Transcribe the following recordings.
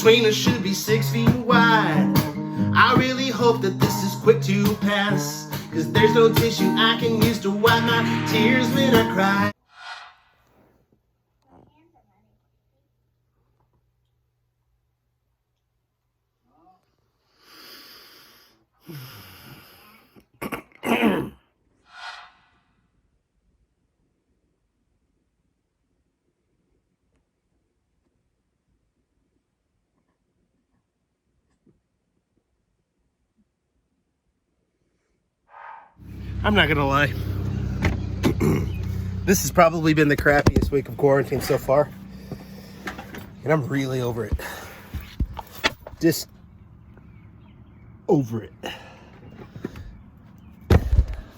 between us should be 6 feet wide. I really hope that this is quick to pass, 'cause there's no tissue I can use to wipe my tears when I cry. I'm not gonna lie. This has probably been the crappiest week of quarantine so far. And I'm really over it. Just over it.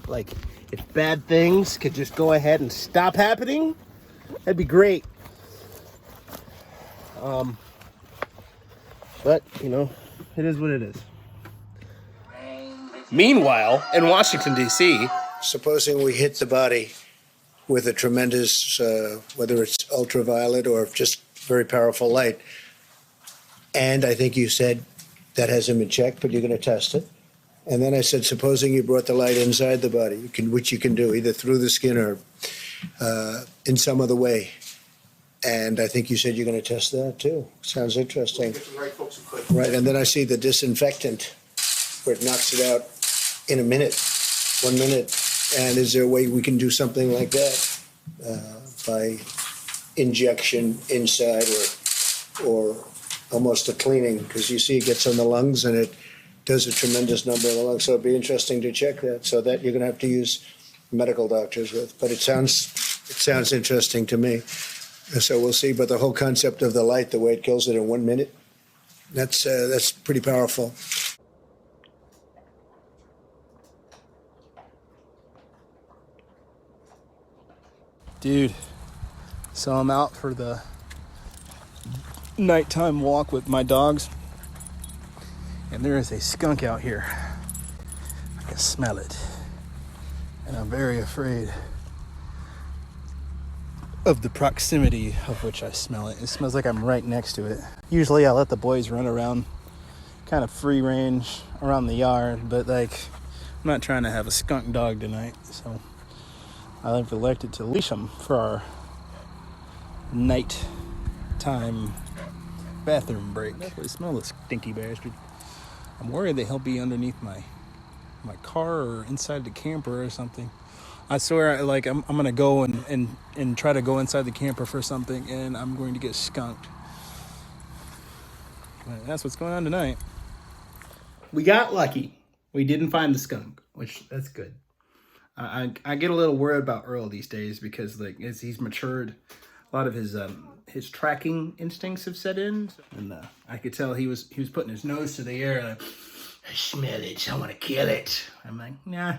Like, if bad things could just go ahead and stop happening, that'd be great. But, you know, it is what it is. Meanwhile, in Washington, D.C., supposing we hit the body with a tremendous, whether it's ultraviolet or just very powerful light, and I think you said that hasn't been checked, but you're going to test it. And then I said, supposing you brought the light inside the body, which you can do either through the skin or in some other way. And I think you said you're going to test that too. Sounds interesting. Right, and then I see the disinfectant where it knocks it out in a minute, 1 minute. And is there a way we can do something like that by injection inside or almost a cleaning? Because you see it gets on the lungs and it does a tremendous number in the lungs. So it'd be interesting to check that. So that you're going to have to use medical doctors with. But it sounds interesting to me. So we'll see. But the whole concept of the light, the way it kills it in 1 minute, that's pretty powerful. Dude, so I'm out for the nighttime walk with my dogs, and there is a skunk out here. I can smell it, and I'm very afraid of the proximity of which I smell it. It smells like I'm right next to it. Usually I let the boys run around kind of free range around the yard, but like, I'm not trying to have a skunk dog tonight, so I've elected to leash them for our nighttime bathroom break. They smell the stinky bastard. I'm worried that he'll be underneath my car or inside the camper or something. I swear, like, I'm gonna go and try to go inside the camper for something, and I'm going to get skunked. But that's what's going on tonight. we got lucky. We didn't find the skunk, which that's good. I get a little worried about Earl these days because, like, as he's matured, a lot of his tracking instincts have set in, and I could tell he was putting his nose to the air. Like, I smell it. I want to kill it. I'm like, nah,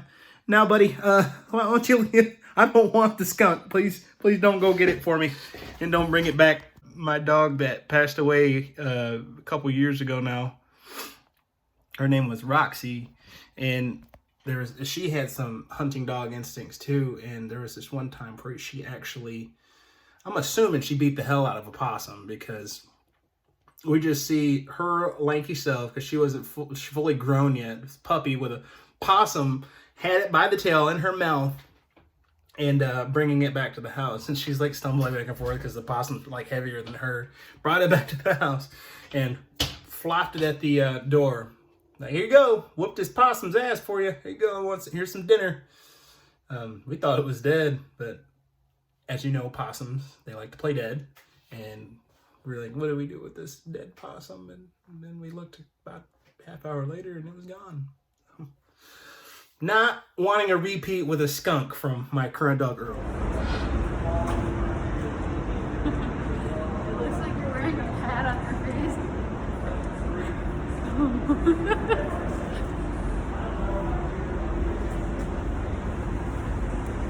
no, buddy. Why don't you? I don't want the skunk. Please don't go get it for me, and don't bring it back. My dog that passed away a couple years ago now. Her name was Roxy, and she had some hunting dog instincts too, and there was this one time where she actually, I'm assuming she beat the hell out of a possum, because we just see her lanky self, because she wasn't fully grown yet, this puppy with a possum, had it by the tail in her mouth, and bringing it back to the house. And she's like stumbling back and forth because the possum's like heavier than her. Brought it back to the house and flopped it at the door. Like, here you go. Whooped this possum's ass for you. Here you go. Here's some dinner. We thought it was dead, but as you know, possums, they like to play dead. And we were like, what do we do with this dead possum? And then we looked about half hour later and it was gone. Not wanting a repeat with a skunk from my current dog, Earl. It looks like you're wearing a pad on your face.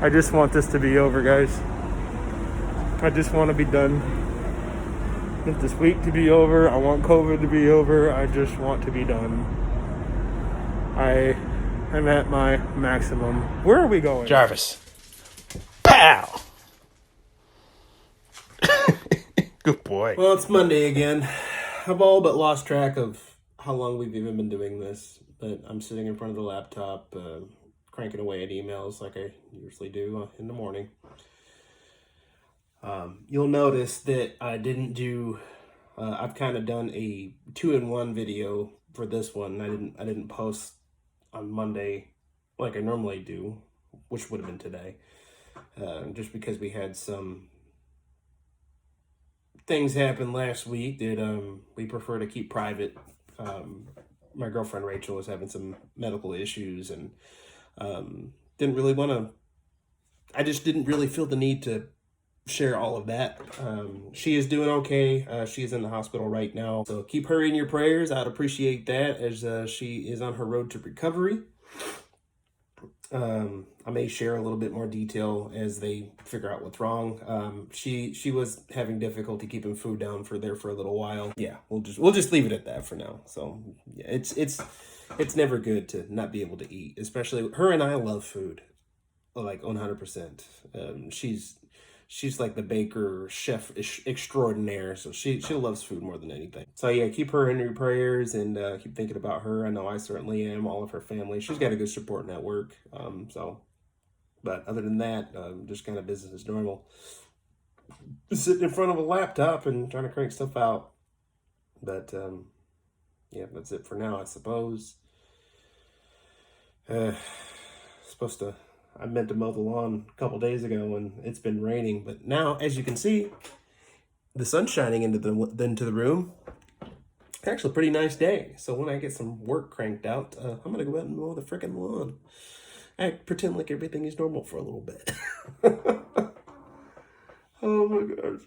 I just want this to be over, guys. I just want to be done. I want this week to be over. I want COVID to be over. I just want to be done. I'm at my maximum. Where are we going? Jarvis. Pow! Good boy. Well, it's Monday again. I've all but lost track of how long we've even been doing this, but I'm sitting in front of the laptop, cranking away at emails like I usually do in the morning. You'll notice that I didn't do. I've kind of done a 2-in-1 video for this one. I didn't post on Monday like I normally do, which would have been today, just because we had some things happen last week that we prefer to keep private. My girlfriend Rachel was having some medical issues and didn't really want to. I just didn't really feel the need to share all of that. She is doing okay. She is in the hospital right now, so keep her in your prayers. I'd appreciate that as she is on her road to recovery. I may share a little bit more detail as they figure out what's wrong. She was having difficulty keeping food down for a little while. Yeah, we'll just leave it at that for now. So yeah, it's never good to not be able to eat, especially her and I love food, like 100%. She's like the baker chef extraordinaire, so she loves food more than anything. So yeah, keep her in your prayers and keep thinking about her. I know I certainly am. All of her family. She's got a good support network. But other than that, just kind of business as normal. Just sitting in front of a laptop and trying to crank stuff out. But yeah, that's it for now, I suppose. I meant to mow the lawn a couple days ago and it's been raining, but now, as you can see, the sun's shining into the room. Actually, a pretty nice day. So when I get some work cranked out, I'm gonna go out and mow the freaking lawn. I pretend like everything is normal for a little bit. Oh my gosh,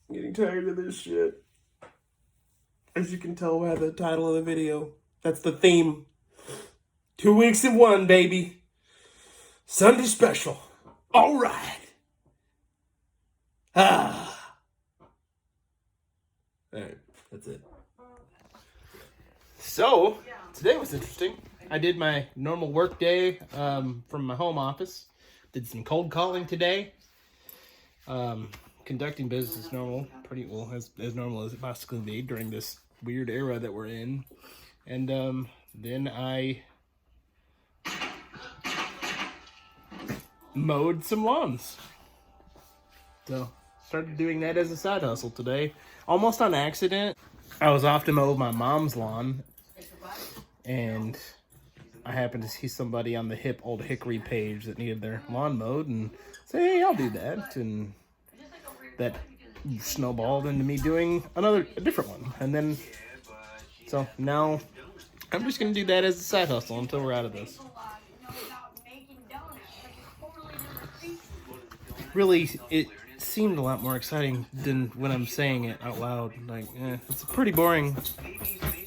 I'm getting tired of this shit. As you can tell by the title of the video, that's the theme. 2 weeks in one, baby. Sunday special. All right. All right, that's it. So, today was interesting. I did my normal work day from my home office. Did some cold calling today. Conducting business as normal. Pretty well, as normal as it possibly be during this weird era that we're in. And then I mowed some lawns. So, started doing that as a side hustle today. Almost on accident. I was off to mow my mom's lawn, and I happened to see somebody on the hip old hickory page that needed their lawn mowed, and say, hey, I'll do that. And that snowballed into me doing a different one. And then, so now I'm just going to do that as a side hustle until we're out of this. Really, it seemed a lot more exciting than when I'm saying it out loud. Like, it's pretty boring.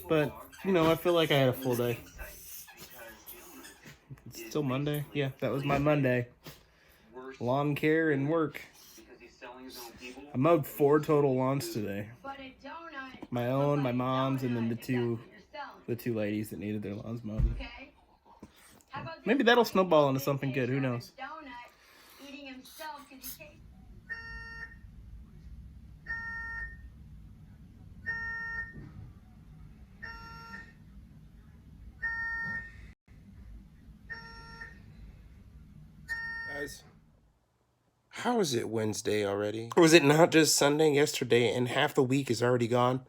But, I feel like I had a full day. It's still Monday? Yeah, that was my Monday. Lawn care and work. I mowed 4 total lawns today. My own, my mom's, and then the two ladies that needed their lawns mowed. Maybe that'll snowball into something good. Who knows? Guys, how is it Wednesday already? Or was it not just Sunday yesterday and half the week is already gone?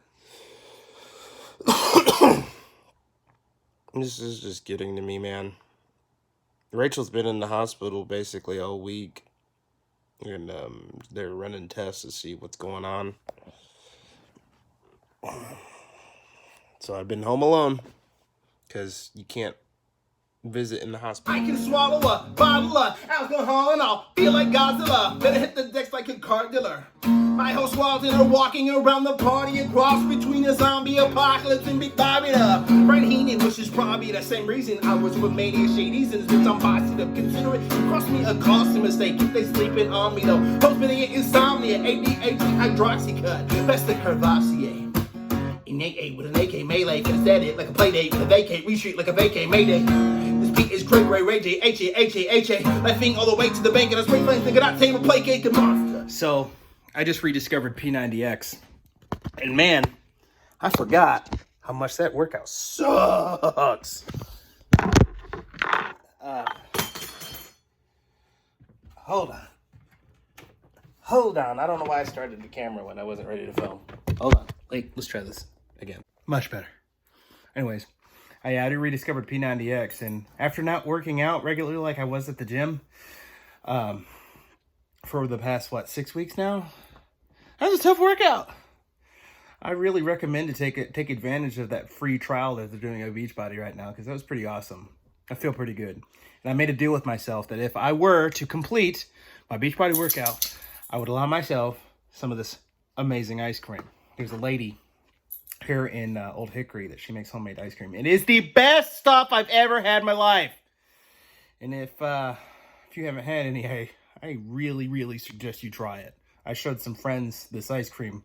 This is just getting to me, man. Rachel's been in the hospital basically all week. And they're running tests to see what's going on. So I've been home alone. Because you can't visit in the hospital. I can swallow a bottle of alcohol and I'll feel like Godzilla. Better hit the decks like a car dealer. My host walls and are walking around the party, a cross between a zombie apocalypse and Big Bobby the Brent Heenan, which is probably the same reason I was with Mania Shadies and since I'm positive. Consider it cost me a costly mistake if they sleeping on me though. Post-minute insomnia, ADHD, hydroxycut, best of Carvassier. Innate with an AK melee, instead it like a play date with a vacate, retreat like a vacate mayday. This beat is Craig Ray Ray J, H-A, laughing all the way to the bank and I spring flames, nigga, not tame or placate the monster. So, I just rediscovered P90X. And man, I forgot how much that workout sucks. Hold on. Hold on. I don't know why I started the camera when I wasn't ready to film. Hold on. Wait, let's try this again. Much better. Anyways, I rediscovered P90X, and after not working out regularly like I was at the gym for the past, 6 weeks now, that was a tough workout. I really recommend to take advantage of that free trial that they're doing at Beachbody right now, because that was pretty awesome. I feel pretty good. And I made a deal with myself that if I were to complete my Beachbody workout, I would allow myself some of this amazing ice cream. There's a lady here in Old Hickory that she makes homemade ice cream. It is the best stuff I've ever had in my life. And if you haven't had any, I really, really suggest you try it. I showed some friends this ice cream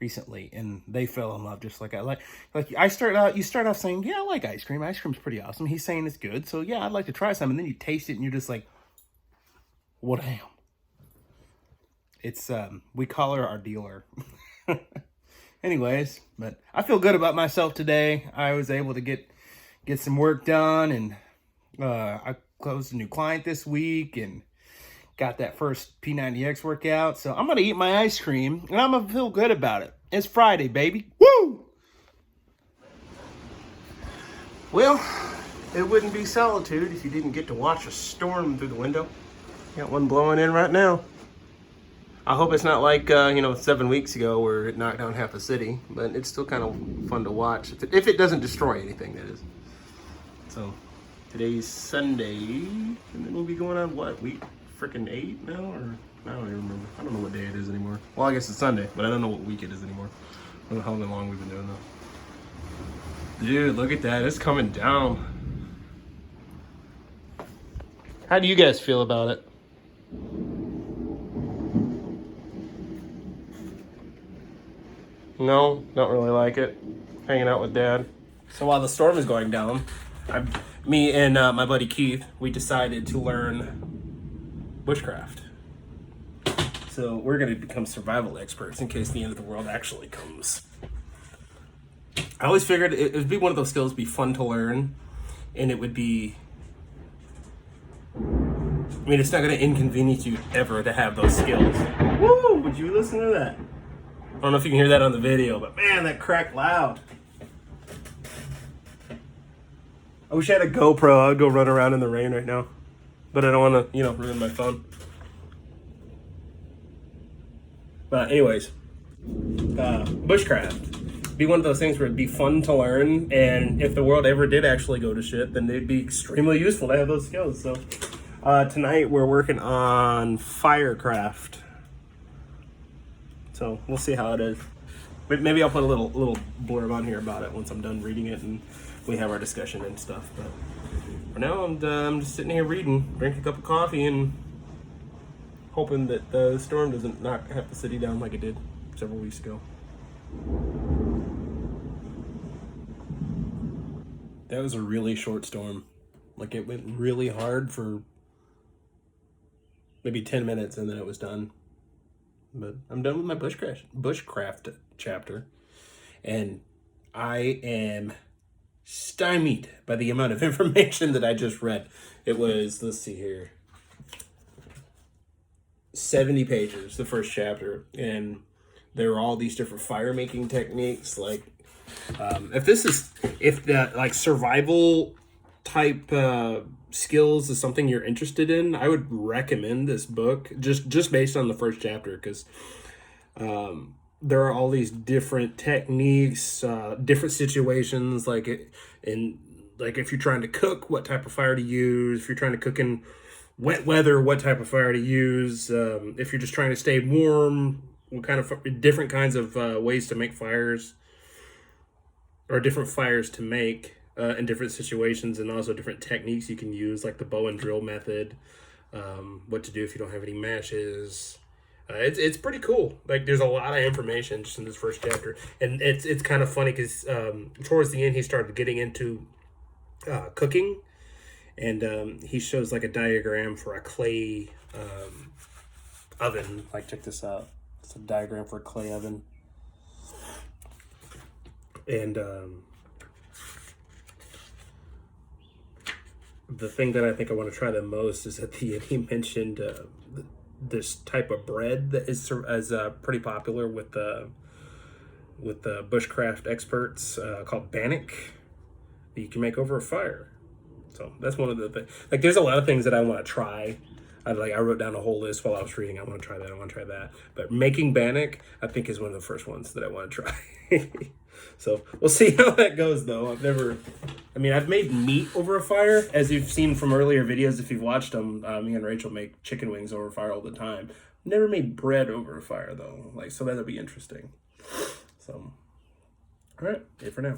recently, and they fell in love just like I like. You start off saying, yeah, I like ice cream. Ice cream's pretty awesome. He's saying it's good, so yeah, I'd like to try some. And then you taste it, and you're just like, what damn. It's we call her our dealer. Anyways, but I feel good about myself today. I was able to get some work done, and I closed a new client this week and got that first P90X workout. So I'm gonna eat my ice cream, and I'm gonna feel good about it. It's Friday, baby. Woo! Well, it wouldn't be solitude if you didn't get to watch a storm through the window. Got one blowing in right now. I hope it's not like, 7 weeks ago where it knocked down half the city, but it's still kind of fun to watch. If it doesn't destroy anything, that is. So, today's Sunday, and then we'll be going on week freaking 8 now? Or I don't even remember. I don't know what day it is anymore. Well, I guess it's Sunday, but I don't know what week it is anymore. I don't know how long we've been doing that. Dude, look at that. It's coming down. How do you guys feel about it? No, don't really like it. Hanging out with Dad. So while the storm is going down, me and my buddy Keith, we decided to learn bushcraft. So we're going to become survival experts in case the end of the world actually comes. I always figured it would be one of those skills, be fun to learn, and it would be... it's not going to inconvenience you ever to have those skills. Woo! Would you listen to that? I don't know if you can hear that on the video, but man, that cracked loud. I wish I had a GoPro. I'd go run around in the rain right now. But I don't want to, ruin my phone. But anyways, bushcraft. Be one of those things where it'd be fun to learn, and if the world ever did actually go to shit, then they'd be extremely useful to have those skills. So tonight we're working on firecraft. So we'll see how it is. Maybe I'll put a little blurb on here about it once I'm done reading it and we have our discussion and stuff. But for now, I'm just sitting here reading, drinking a cup of coffee, and hoping that the storm doesn't knock half the city down like it did several weeks ago. That was a really short storm. Like, it went really hard for maybe 10 minutes and then it was done. But I'm done with my bushcraft chapter, and I am stymied by the amount of information that I just read. It was, let's see here, 70 pages, the first chapter, and there are all these different fire making techniques. Like, if the like survival type skills is something you're interested in, I would recommend this book just based on the first chapter, because there are all these different techniques, different situations, like if you're trying to cook, what type of fire to use. If you're trying to cook in wet weather, what type of fire to use. If you're just trying to stay warm, what kind of different kinds of ways to make fires, or different fires to make in different situations, and also different techniques you can use, like the bow and drill method, what to do if you don't have any matches. It's pretty cool. Like, there's a lot of information just in this first chapter, and it's kind of funny because towards the end he started getting into cooking, and he shows like a diagram for a clay oven. Like, check this out. It's a diagram for a clay oven. And the thing that I think I want to try the most is at the end he mentioned this type of bread that is pretty popular with the bushcraft experts called bannock that you can make over a fire. So that's one of the things. Like, there's a lot of things that I want to try. I wrote down a whole list while I was reading. I want to try that. I want to try that. But making bannock, I think, is one of the first ones that I want to try. So we'll see how that goes, though. I've made meat over a fire, as you've seen from earlier videos. If you've watched them, me and Rachel make chicken wings over a fire all the time. Never made bread over a fire, though. So that'll be interesting. So, all right, it for now.